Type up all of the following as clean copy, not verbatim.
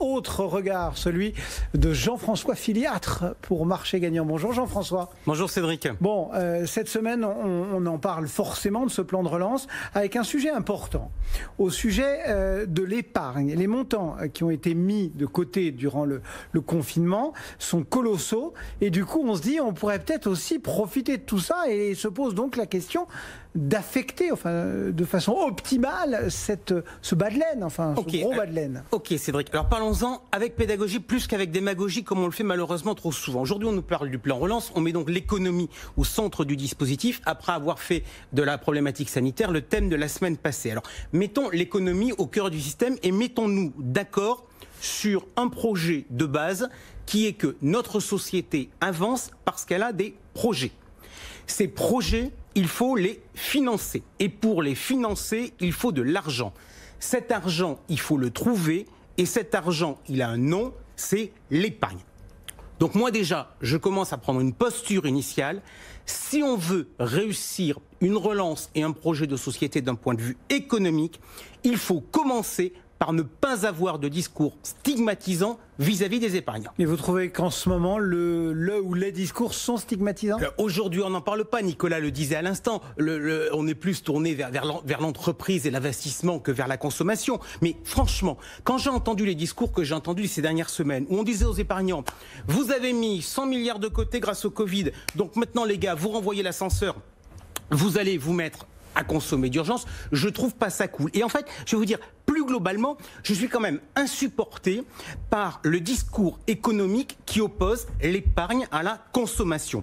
autre regard, celui de Jean-François Filiatre pour Marché Gagnant. Bonjour Jean-François. Bonjour Cédric. Bon, cette semaine, on en parle forcément de ce plan de relance avec un sujet important. Au sujet de l'épargne. Les montants qui ont été mis de côté durant le confinement sont colossaux. Et du coup, on se dit, on pourrait peut-être aussi profiter de tout ça et se pose donc la question d'affecter de façon optimale ce bas de laine, ce gros bas de laine. Ok Cédric, alors parlons-en avec pédagogie plus qu'avec démagogie comme on le fait malheureusement trop souvent. Aujourd'hui on nous parle du plan relance, on met donc l'économie au centre du dispositif après avoir fait de la problématique sanitaire le thème de la semaine passée. Alors mettons l'économie au cœur du système et mettons-nous d'accord sur un projet de base qui est que notre société avance parce qu'elle a des projets. Ces projets, il faut les financer. Et pour les financer, il faut de l'argent. Cet argent, il faut le trouver. Et cet argent, il a un nom, c'est l'épargne. Donc moi déjà, je commence à prendre une posture initiale. Si on veut réussir une relance et un projet de société d'un point de vue économique, il faut commencer par ne pas avoir de discours stigmatisants vis-à-vis des épargnants. Et vous trouvez qu'en ce moment, le ou les discours sont stigmatisants ? Aujourd'hui, on n'en parle pas, Nicolas le disait à l'instant, on est plus tourné vers l'entreprise et l'investissement que vers la consommation. Mais franchement, quand j'ai entendu les discours que j'ai entendus ces dernières semaines, où on disait aux épargnants, vous avez mis 100 milliards de côté grâce au Covid, donc maintenant les gars, vous renvoyez l'ascenseur, vous allez vous mettre à consommer d'urgence, je trouve pas ça cool. Et en fait, je vais vous dire, plus globalement, je suis quand même insupporté par le discours économique qui oppose l'épargne à la consommation.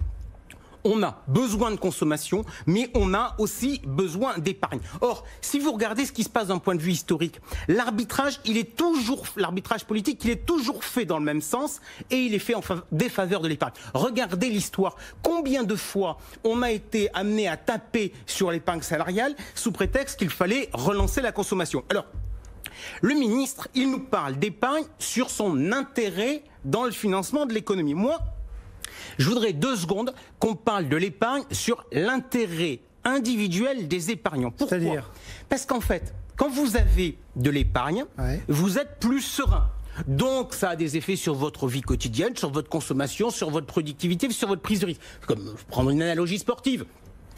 On a besoin de consommation, mais on a aussi besoin d'épargne. Or, si vous regardez ce qui se passe d'un point de vue historique, l'arbitrage politique, il est toujours fait dans le même sens et il est fait en défaveur de l'épargne. Regardez l'histoire. Combien de fois on a été amené à taper sur l'épargne salariale sous prétexte qu'il fallait relancer la consommation. Alors, le ministre, il nous parle d'épargne sur son intérêt dans le financement de l'économie. Moi, je voudrais 2 secondes qu'on parle de l'épargne sur l'intérêt individuel des épargnants. Pourquoi ? C'est-à-dire ? Parce qu'en fait, quand vous avez de l'épargne, vous êtes plus serein. Donc, ça a des effets sur votre vie quotidienne, sur votre consommation, sur votre productivité, sur votre prise de risque. Comme prendre une analogie sportive.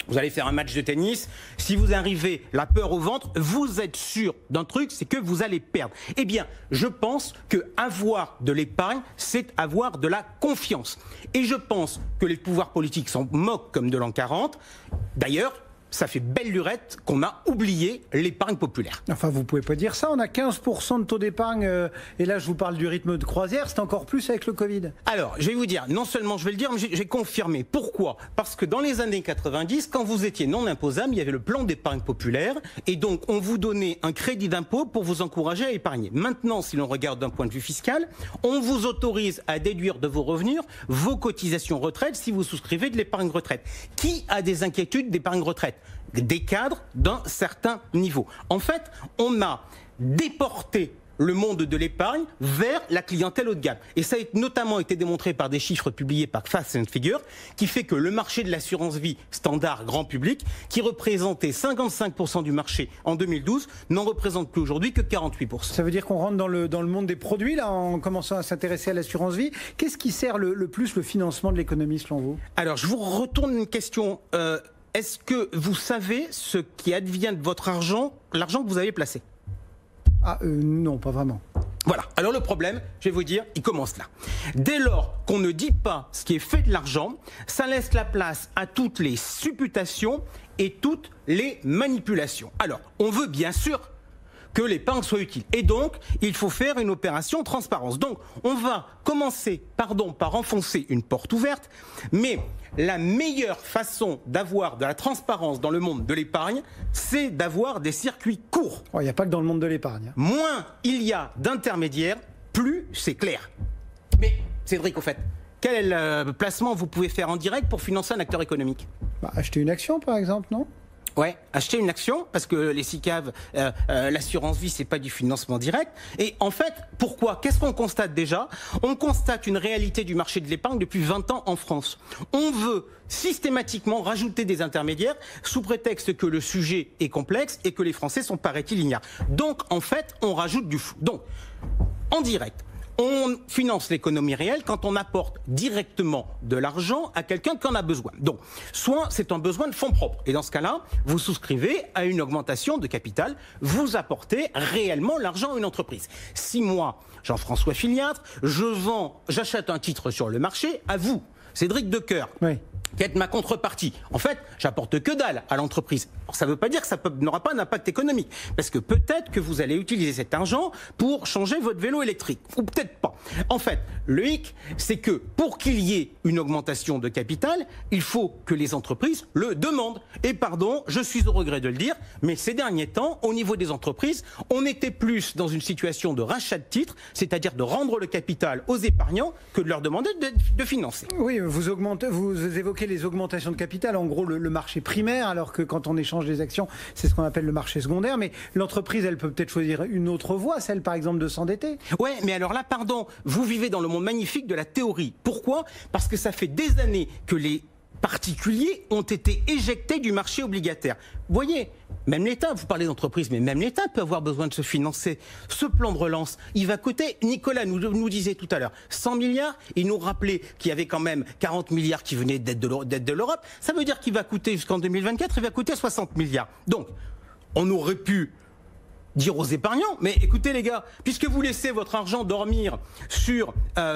Vous allez faire un match de tennis, si vous arrivez la peur au ventre, vous êtes sûr d'un truc, c'est que vous allez perdre. Eh bien, je pense que avoir de l'épargne, c'est avoir de la confiance. Et je pense que les pouvoirs politiques s'en moquent comme de l'an 40. D'ailleurs, ça fait belle lurette qu'on a oublié l'épargne populaire. Enfin, vous pouvez pas dire ça. On a 15% de taux d'épargne. Et là, je vous parle du rythme de croisière. C'est encore plus avec le Covid. Alors, je vais vous dire, non seulement je vais le dire, mais j'ai confirmé. Pourquoi ? Parce que dans les années 90, quand vous étiez non imposable, il y avait le plan d'épargne populaire. Et donc, on vous donnait un crédit d'impôt pour vous encourager à épargner. Maintenant, si l'on regarde d'un point de vue fiscal, on vous autorise à déduire de vos revenus vos cotisations retraite si vous souscrivez de l'épargne retraite. Qui a des inquiétudes d'épargne retraite ? Des cadres d'un certain niveau. En fait, on a déporté le monde de l'épargne vers la clientèle haut de gamme. Et ça a notamment été démontré par des chiffres publiés par Fast & Figures, qui fait que le marché de l'assurance vie standard grand public, qui représentait 55% du marché en 2012, n'en représente plus aujourd'hui que 48%. Ça veut dire qu'on rentre dans le monde des produits, là, en commençant à s'intéresser à l'assurance vie. Qu'est-ce qui sert le plus le financement de l'économie, selon vous ? Alors, je vous retourne une question. Est-ce que vous savez ce qui advient de votre argent, l'argent que vous avez placé ? Non, pas vraiment. Voilà. Alors le problème, je vais vous dire, il commence là. Dès lors qu'on ne dit pas ce qui est fait de l'argent, ça laisse la place à toutes les supputations et toutes les manipulations. Alors, on veut bien sûr que l'épargne soit utile. Et donc, il faut faire une opération transparence. Donc, on va commencer, par enfoncer une porte ouverte, mais la meilleure façon d'avoir de la transparence dans le monde de l'épargne, c'est d'avoir des circuits courts. Il n'y a pas que dans le monde de l'épargne. Moins il y a d'intermédiaires, plus c'est clair. Mais, Cédric, au fait, quel placement vous pouvez faire en direct pour financer un acteur économique ? Acheter une action, par exemple, non ? Ouais, acheter une action, parce que les SICAV, l'assurance vie, c'est pas du financement direct. Et en fait, pourquoi ? Qu'est-ce qu'on constate déjà ? On constate une réalité du marché de l'épargne depuis 20 ans en France. On veut systématiquement rajouter des intermédiaires sous prétexte que le sujet est complexe et que les Français sont, paraît-il, ignares. Donc, en fait, on rajoute du flou. Donc, en direct, on finance l'économie réelle quand on apporte directement de l'argent à quelqu'un qui en a besoin. Donc, soit c'est un besoin de fonds propres. Et dans ce cas-là, vous souscrivez à une augmentation de capital. Vous apportez réellement l'argent à une entreprise. Si moi, Jean-François Filiatre, j'achète un titre sur le marché, à vous, Cédric Decoeur, oui, qui est ma contrepartie. En fait, j'apporte que dalle à l'entreprise. Alors, ça ne veut pas dire que ça n'aura pas un impact économique. Parce que peut-être que vous allez utiliser cet argent pour changer votre vélo électrique. Ou peut-être pas. En fait, le hic, c'est que pour qu'il y ait une augmentation de capital, il faut que les entreprises le demandent. Et pardon, je suis au regret de le dire, mais ces derniers temps, au niveau des entreprises, on était plus dans une situation de rachat de titres, c'est-à-dire de rendre le capital aux épargnants, que de leur demander de financer. Oui, vous évoquez les augmentations de capital, en gros le marché primaire, alors que quand on échange des actions, c'est ce qu'on appelle le marché secondaire. Mais l'entreprise, elle peut peut-être choisir une autre voie, celle par exemple de s'endetter. Ouais, mais alors là, pardon, vous vivez dans le monde magnifique de la théorie. Pourquoi ? Parce que ça fait des années que les particuliers ont été éjectés du marché obligataire. Vous voyez, même l'État, vous parlez d'entreprise, mais même l'État peut avoir besoin de se financer. Ce plan de relance, il va coûter, Nicolas nous disait tout à l'heure, 100 milliards, il nous rappelait qu'il y avait quand même 40 milliards qui venaient d'aide de l'Europe. Ça veut dire qu'il va coûter jusqu'en 2024, il va coûter 60 milliards. Donc, on aurait pu dire aux épargnants, mais écoutez les gars, puisque vous laissez votre argent dormir sur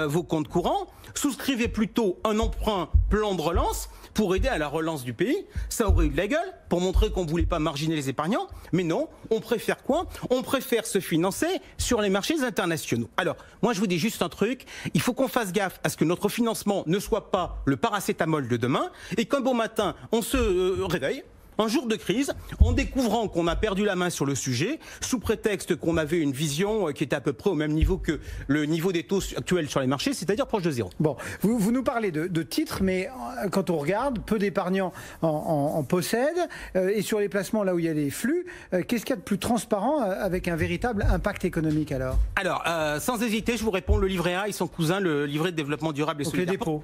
vos comptes courants, souscrivez plutôt un emprunt plan de relance pour aider à la relance du pays. Ça aurait eu de la gueule pour montrer qu'on ne voulait pas marginer les épargnants, mais non, on préfère quoi ? On préfère se financer sur les marchés internationaux. Alors, moi je vous dis juste un truc, il faut qu'on fasse gaffe à ce que notre financement ne soit pas le paracétamol de demain, et qu'un beau matin, on se réveille, un jour de crise, en découvrant qu'on a perdu la main sur le sujet, sous prétexte qu'on avait une vision qui était à peu près au même niveau que le niveau des taux actuels sur les marchés, c'est-à-dire proche de zéro. Bon, vous nous parlez de titres, mais quand on regarde, peu d'épargnants en possèdent, et sur les placements là où il y a des flux, qu'est-ce qu'il y a de plus transparent avec un véritable impact économique alors ? Alors, sans hésiter, je vous réponds, le livret A et son cousin, le livret de développement durable et solidaire. Les dépôts.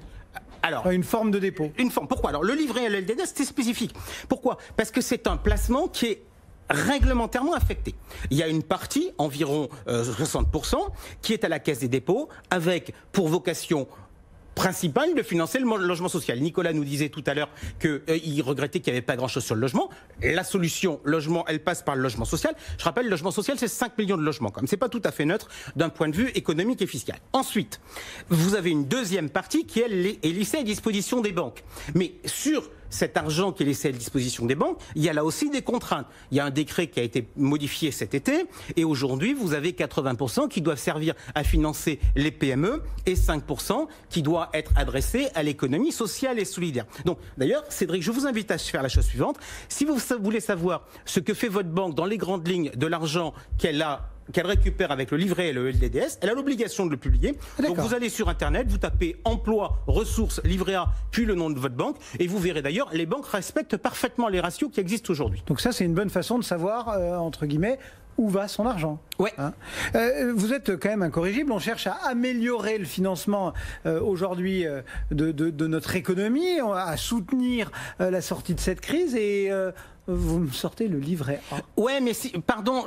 Alors, une forme de dépôt. Une forme. Pourquoi ? Alors, le livret à l'LDDS, c'est spécifique. Pourquoi ? Parce que c'est un placement qui est réglementairement affecté. Il y a une partie, environ 60%, qui est à la Caisse des dépôts, avec pour vocation principal de financer le logement social. Nicolas nous disait tout à l'heure qu'il regrettait qu'il n'y avait pas grand-chose sur le logement. La solution logement, elle passe par le logement social. Je rappelle, le logement social, c'est 5 millions de logements. Comme c'est pas tout à fait neutre d'un point de vue économique et fiscal. Ensuite, vous avez une deuxième partie qui, elle, est laissée à disposition des banques. Mais sur cet argent qui est laissé à disposition des banques, il y a là aussi des contraintes. Il y a un décret qui a été modifié cet été et aujourd'hui, vous avez 80% qui doivent servir à financer les PME et 5% qui doit être adressé à l'économie sociale et solidaire. Donc, d'ailleurs, Cédric, je vous invite à faire la chose suivante. Si vous voulez savoir ce que fait votre banque dans les grandes lignes de l'argent qu'elle récupère avec le livret et le LDDS, elle a l'obligation de le publier. Donc vous allez sur Internet, vous tapez emploi, ressources, livret A, puis le nom de votre banque, et vous verrez d'ailleurs, les banques respectent parfaitement les ratios qui existent aujourd'hui. Donc ça, c'est une bonne façon de savoir, entre guillemets, où va son argent. Ouais. Hein, vous êtes quand même incorrigible. On cherche à améliorer le financement aujourd'hui de notre économie, à soutenir la sortie de cette crise et vous me sortez le livret A. Ouais, mais si, pardon,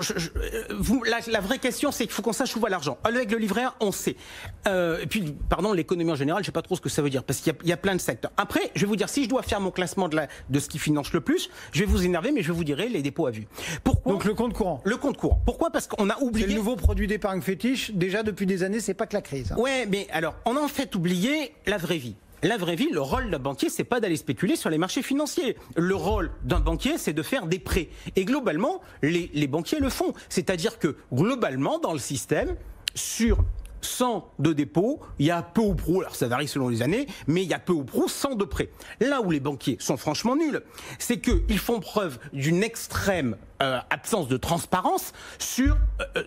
la vraie question, c'est qu'il faut qu'on sache où va l'argent. Avec le livret A, on sait. Et puis, pardon, l'économie en général, je ne sais pas trop ce que ça veut dire, parce qu'il y a plein de secteurs. Après, je vais vous dire, si je dois faire mon classement de ce qui finance le plus, je vais vous énerver, mais je vous dirai les dépôts à vue. Pourquoi ? Donc le compte courant. Le compte courant. Pourquoi ? Parce qu'on a oublié... C'est le nouveau produit d'épargne fétiche. Déjà, depuis des années, c'est pas que la crise. Hein. Ouais, mais alors, on a en fait oublié la vraie vie. La vraie vie, le rôle d'un banquier, c'est pas d'aller spéculer sur les marchés financiers. Le rôle d'un banquier, c'est de faire des prêts. Et globalement, les banquiers le font. C'est-à-dire que, globalement, dans le système, sur 100 de dépôts, il y a peu ou prou, alors ça varie selon les années, mais il y a peu ou prou 100 de prêts. Là où les banquiers sont franchement nuls, c'est qu'ils font preuve d'une extrême absence de transparence sur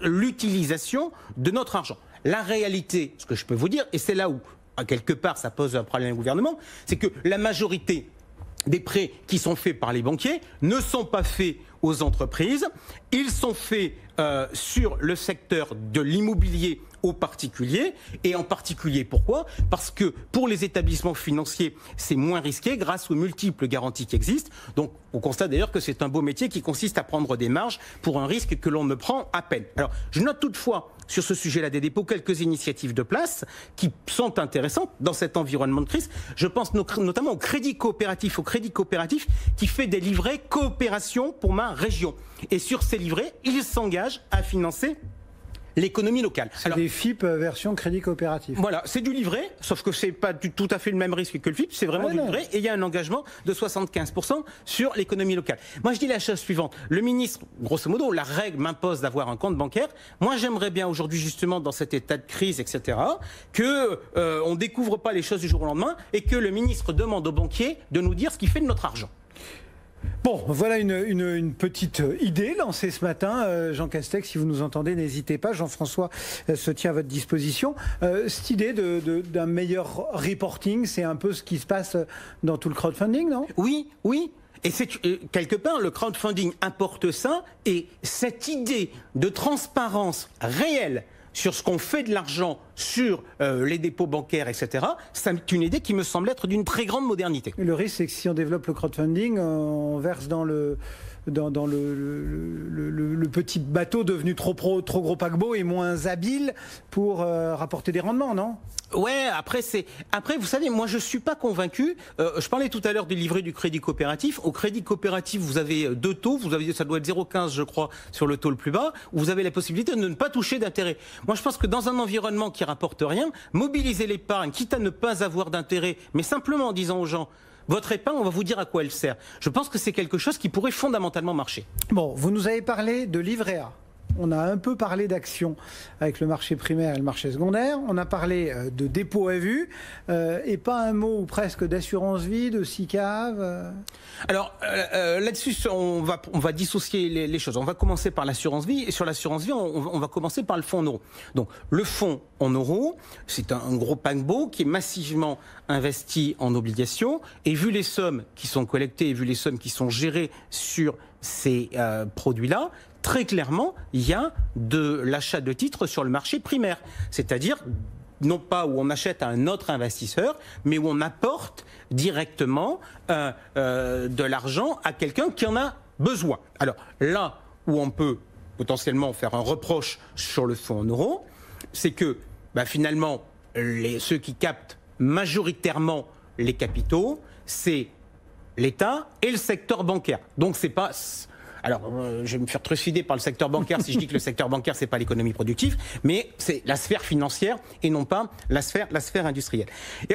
l'utilisation de notre argent. La réalité, ce que je peux vous dire, et c'est là où quelque part ça pose un problème au gouvernement, c'est que la majorité des prêts qui sont faits par les banquiers ne sont pas faits aux entreprises, ils sont faits sur le secteur de l'immobilier aux particuliers, et en particulier pourquoi ? Parce que pour les établissements financiers, c'est moins risqué grâce aux multiples garanties qui existent. Donc on constate d'ailleurs que c'est un beau métier qui consiste à prendre des marges pour un risque que l'on ne prend à peine. Alors je note toutefois sur ce sujet-là des dépôts quelques initiatives de place qui sont intéressantes dans cet environnement de crise. Je pense notamment au crédit coopératif qui fait des livrets coopération pour ma région. Et sur ces livrets, il s'engage à financer l'économie locale. C'est des FIP version crédit coopératif. Voilà, c'est du livret, sauf que c'est pas tout à fait le même risque que le FIP, c'est vraiment du livret, et il y a un engagement de 75% sur l'économie locale. Moi, je dis la chose suivante. Le ministre, grosso modo, la règle m'impose d'avoir un compte bancaire. Moi, j'aimerais bien aujourd'hui, justement, dans cet état de crise, etc., que on découvre pas les choses du jour au lendemain et que le ministre demande aux banquiers de nous dire ce qu'il fait de notre argent. Bon, voilà une petite idée lancée ce matin. Jean Castex, si vous nous entendez, n'hésitez pas. Jean-François se tient à votre disposition. Cette idée d'un meilleur reporting, c'est un peu ce qui se passe dans tout le crowdfunding, non ? Oui, oui. Et c'est quelque part, le crowdfunding apporte ça. Et cette idée de transparence réelle sur ce qu'on fait de l'argent, sur les dépôts bancaires, etc., c'est une idée qui me semble être d'une très grande modernité. Le risque, c'est que si on développe le crowdfunding, on verse dans le petit bateau devenu trop gros paquebot et moins habile pour rapporter des rendements, non ? Ouais, après, vous savez, moi je suis pas convaincu. Je parlais tout à l'heure du livret du crédit coopératif. Au crédit coopératif, vous avez deux taux. Ça doit être 0,15, je crois, sur le taux le plus bas. Où vous avez la possibilité de ne pas toucher d'intérêt. Moi, je pense que dans un environnement qui rapporte rien, mobiliser l'épargne, quitte à ne pas avoir d'intérêt, mais simplement en disant aux gens, votre épargne, on va vous dire à quoi elle sert. Je pense que c'est quelque chose qui pourrait fondamentalement marcher. Bon, vous nous avez parlé de livret A. On a un peu parlé d'actions avec le marché primaire et le marché secondaire. On a parlé de dépôt à vue et pas un mot ou presque d'assurance vie, de SICAV. Alors là-dessus, on va dissocier les choses. On va commencer par l'assurance vie et sur l'assurance vie, on va commencer par le fonds en euros. Donc le fonds en euros, c'est un gros paquebot qui est massivement investi en obligations et vu les sommes qui sont collectées et vu les sommes qui sont gérées sur ces produits-là, très clairement, il y a de l'achat de titres sur le marché primaire. C'est-à-dire, non pas où on achète à un autre investisseur, mais où on apporte directement de l'argent à quelqu'un qui en a besoin. Alors là où on peut potentiellement faire un reproche sur le fonds en euros, c'est que finalement, ceux qui captent majoritairement les capitaux, c'est l'État et le secteur bancaire. Donc c'est pas... Alors, je vais me faire trucider par le secteur bancaire si je dis que le secteur bancaire, c'est pas l'économie productive, mais c'est la sphère financière et non pas la sphère industrielle. Et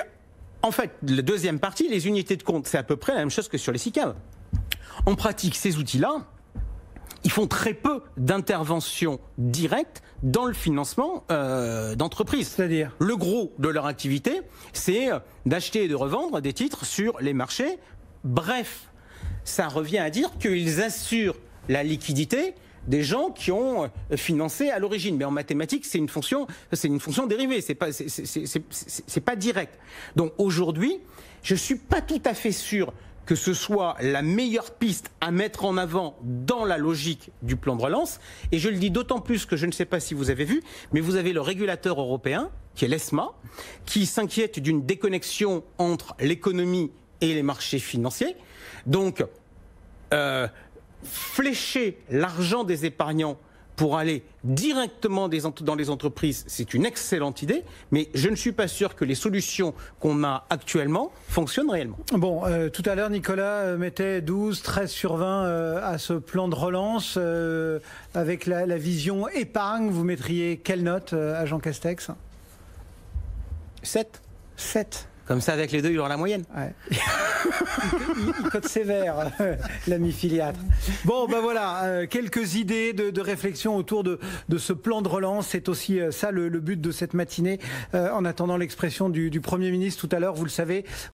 en fait, la deuxième partie, les unités de compte, c'est à peu près la même chose que sur les SICAV. En pratique, ces outils-là, ils font très peu d'interventions directes dans le financement d'entreprises. C'est-à-dire ? Le gros de leur activité, c'est d'acheter et de revendre des titres sur les marchés. Bref, ça revient à dire qu'ils assurent la liquidité des gens qui ont financé à l'origine. Mais en mathématiques, c'est une fonction dérivée, c'est pas direct. Donc aujourd'hui, je suis pas tout à fait sûr que ce soit la meilleure piste à mettre en avant dans la logique du plan de relance. Et je le dis d'autant plus que je ne sais pas si vous avez vu, mais vous avez le régulateur européen, qui est l'ESMA, qui s'inquiète d'une déconnexion entre l'économie et les marchés financiers. Donc, flécher l'argent des épargnants pour aller directement dans les entreprises, c'est une excellente idée, mais je ne suis pas sûr que les solutions qu'on a actuellement fonctionnent réellement. Bon, tout à l'heure, Nicolas mettait 12, 13 sur 20 à ce plan de relance. Avec la vision épargne, vous mettriez quelle note à Jean Castex ? 7. 7. Comme ça, avec les deux, il aura la moyenne. Ouais. il cote sévère, l'ami filiatre. Bon, ben voilà, quelques idées de réflexion autour de ce plan de relance. C'est aussi ça le but de cette matinée. En attendant l'expression du Premier ministre tout à l'heure, vous le savez.